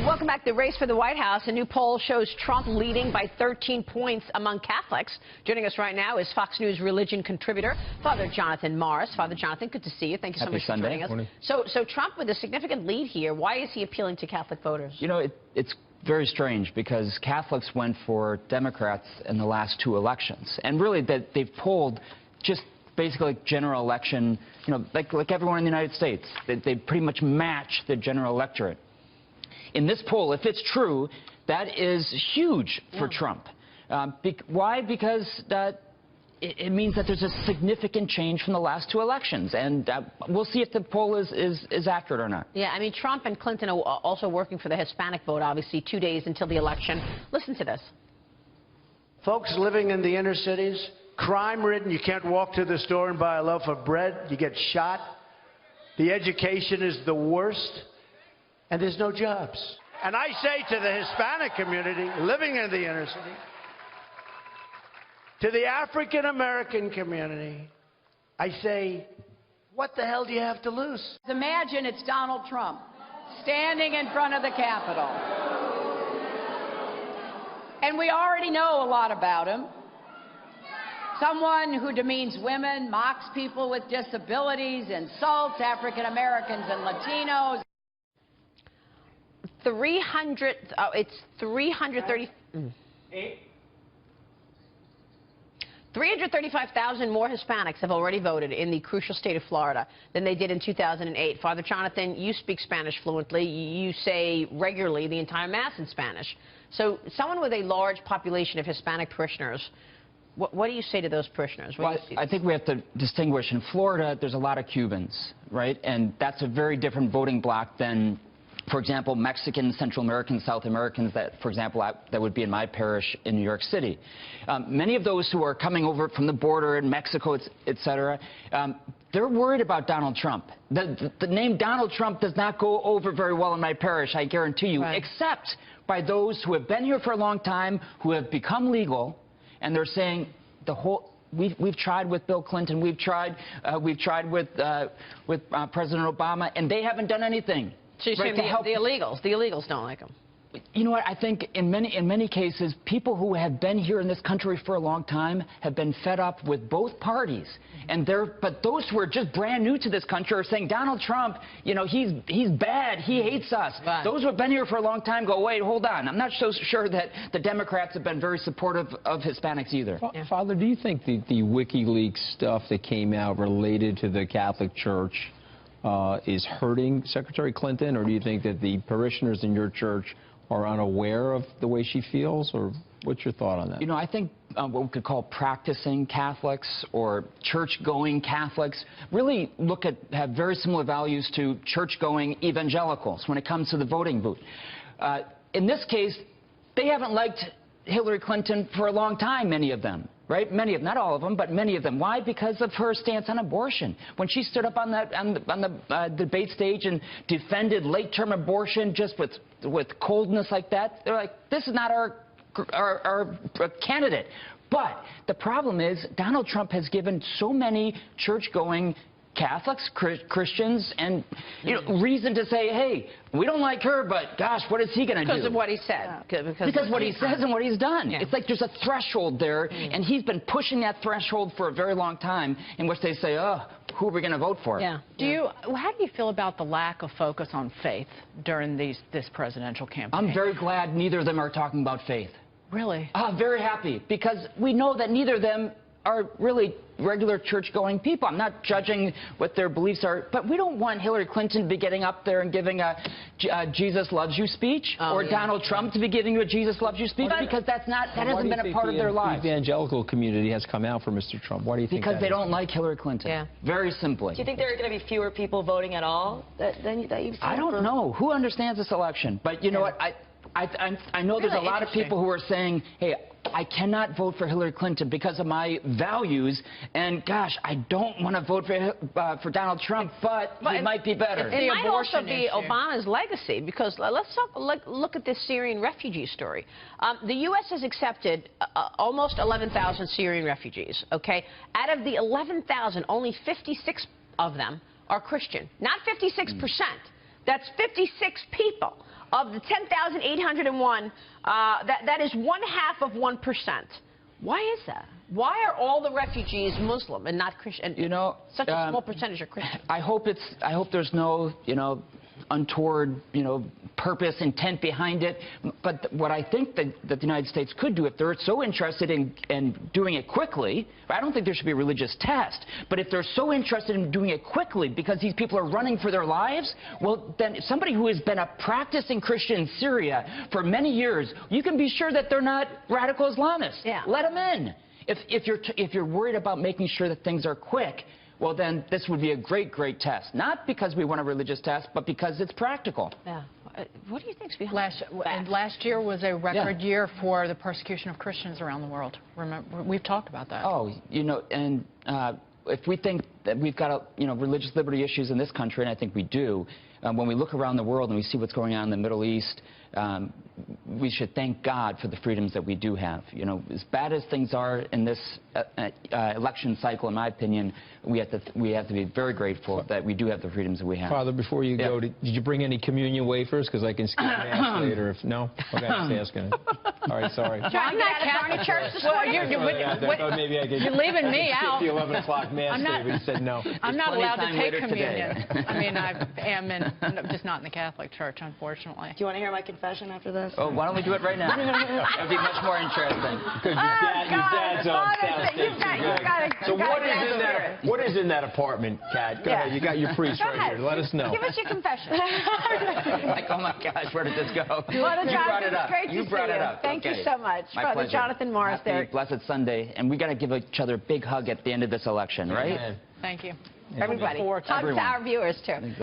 Welcome back. The race for the White House. A new poll shows Trump leading by 13 points among Catholics. Joining us right now is Fox News religion contributor, Father Jonathan Morris. Father Jonathan, good to see you. Thank you so much for joining us. So Trump with a significant lead here. Why is he appealing to Catholic voters? You know, it's very strange because Catholics went for Democrats in the last two elections. And really, they've polled just basically like general election, you know, like everyone in the United States. They pretty much match the general electorate. In this poll, if it's true, that is huge for Trump. Why? Because it means that there's a significant change from the last two elections. And we'll see if the poll is accurate or not. Yeah, I mean, Trump and Clinton are also working for the Hispanic vote, obviously, 2 days until the election. Listen to this. Folks living in the inner cities, crime-ridden, you can't walk to the store and buy a loaf of bread, you get shot. The education is the worst. And there's no jobs. And I say to the Hispanic community living in the inner city, to the African-American community, I say, what the hell do you have to lose? Imagine it's Donald Trump standing in front of the Capitol. And we already know a lot about him. Someone who demeans women, mocks people with disabilities, insults African-Americans and Latinos. 335,000 more Hispanics have already voted in the crucial state of Florida than they did in 2008. Father Jonathan, you speak Spanish fluently. You say regularly the entire Mass in Spanish. So someone with a large population of Hispanic parishioners, what do you say to those parishioners? Well, I think we have to distinguish. In Florida, there's a lot of Cubans, right? And that's a very different voting bloc than, for example, Mexicans, Central Americans, South Americans, that, for example, that would be in my parish in New York City. Many of those who are coming over from the border in Mexico, et cetera, they're worried about Donald Trump. The name Donald Trump does not go over very well in my parish, I guarantee you, except by those who have been here for a long time, who have become legal, and they're saying we've tried with Bill Clinton, we've tried with President Obama, and they haven't done anything. So you're saying the illegals don't like them? You know what? I think in many cases, people who have been here in this country for a long time have been fed up with both parties. But those who are just brand new to this country are saying, Donald Trump, you know, he's bad, he hates us. Right. Those who have been here for a long time go, wait, hold on. I'm not so sure that the Democrats have been very supportive of Hispanics either. Father, do you think the WikiLeaks stuff that came out related to the Catholic Church is hurting Secretary Clinton, or do you think that the parishioners in your church are unaware of the way she feels, or what's your thought on that? You know, I think what we could call practicing Catholics or church-going Catholics really have very similar values to church-going evangelicals when it comes to the voting booth. In this case, they haven't liked Hillary Clinton for a long time, many of them. Right? Many of them, not all of them, but many of them. Why? Because of her stance on abortion. When she stood up on the debate stage and defended late-term abortion just with coldness like that, they're like, this is not our candidate. But the problem is Donald Trump has given so many church-going Catholics, Christians, and reason to say, hey, we don't like her, but gosh, what is he going to do? Because of what he said. Because what he says and what he's done. Yeah. It's like there's a threshold there, and he's been pushing that threshold for a very long time, in which they say, oh, who are we going to vote for? Yeah. How do you feel about the lack of focus on faith during this presidential campaign? I'm very glad neither of them are talking about faith. Really? I'm very happy, because we know that neither of them are really regular church-going people. I'm not judging what their beliefs are, but we don't want Hillary Clinton to be getting up there and giving a Jesus loves you speech, or Donald Trump to be giving you a Jesus loves you speech, because that hasn't been a part of their lives. The evangelical community has come out for Mr. Trump. Why do you think Because they don't like Hillary Clinton. Yeah. Very simply. Do you think there are going to be fewer people voting at all that you've seen? I don't know. Who understands this election? But you know what? I know there's a lot of people who are saying, hey, I cannot vote for Hillary Clinton because of my values, and gosh, I don't want to vote for Donald Trump, but he might be better. It might also be Obama's legacy, because let's look at this Syrian refugee story. The U.S. has accepted almost 11,000 Syrian refugees, okay? Out of the 11,000, only 56 of them are Christian. Not 56%. That's 56 people of the 10,801, that is 1/2 of 1%. Why is that? Why are all the refugees Muslim and not Christian? You know, such a small percentage are Christian. I hope there's no, untoward, purpose, intent behind it. But what I think that the United States could do, if they're so interested in doing it quickly, I don't think there should be a religious test, but if they're so interested in doing it quickly because these people are running for their lives, well, then somebody who has been a practicing Christian in Syria for many years, you can be sure that they're not radical Islamists. Yeah. Let them in. If you're worried about making sure that things are quick, well, then this would be a great test. Not because we want a religious test, but because it's practical. Yeah. What do you think's behind that? Last year was a record year for the persecution of Christians around the world. Remember, we've talked about that. Oh, and if we think that we've got religious liberty issues in this country, and I think we do, when we look around the world and we see what's going on in the Middle East, we should thank God for the freedoms that we do have. As bad as things are in this election cycle, in my opinion, we have to be very grateful that we do have the freedoms that we have. Father, before you go, did you bring any communion wafers? Because I can skip mass later. No? Okay, just asking. All right, sorry. I'm not Catholic church this morning. I thought maybe I could. You're leaving me out. The 11 o'clock mass, but you said no. I'm not allowed to take communion. I mean, I am just not in the Catholic Church, unfortunately. Do you want to hear my confession after this? Oh, why don't we do it right now? That would be much more interesting. Because your dad's on soundstage. So what is in that apartment, Kat? Go ahead. You got your priest right here. Let us know. Give us your confession. Like, oh my gosh, where did this go? Father You brought it up. Great You to brought see it you. up. Thank you Okay. so much. My Father pleasure. Jonathan Morris Happy there. Blessed Sunday. And we got to give each other a big hug at the end of this election, right? Amen. Thank you. Everybody. Hugs to our viewers, too.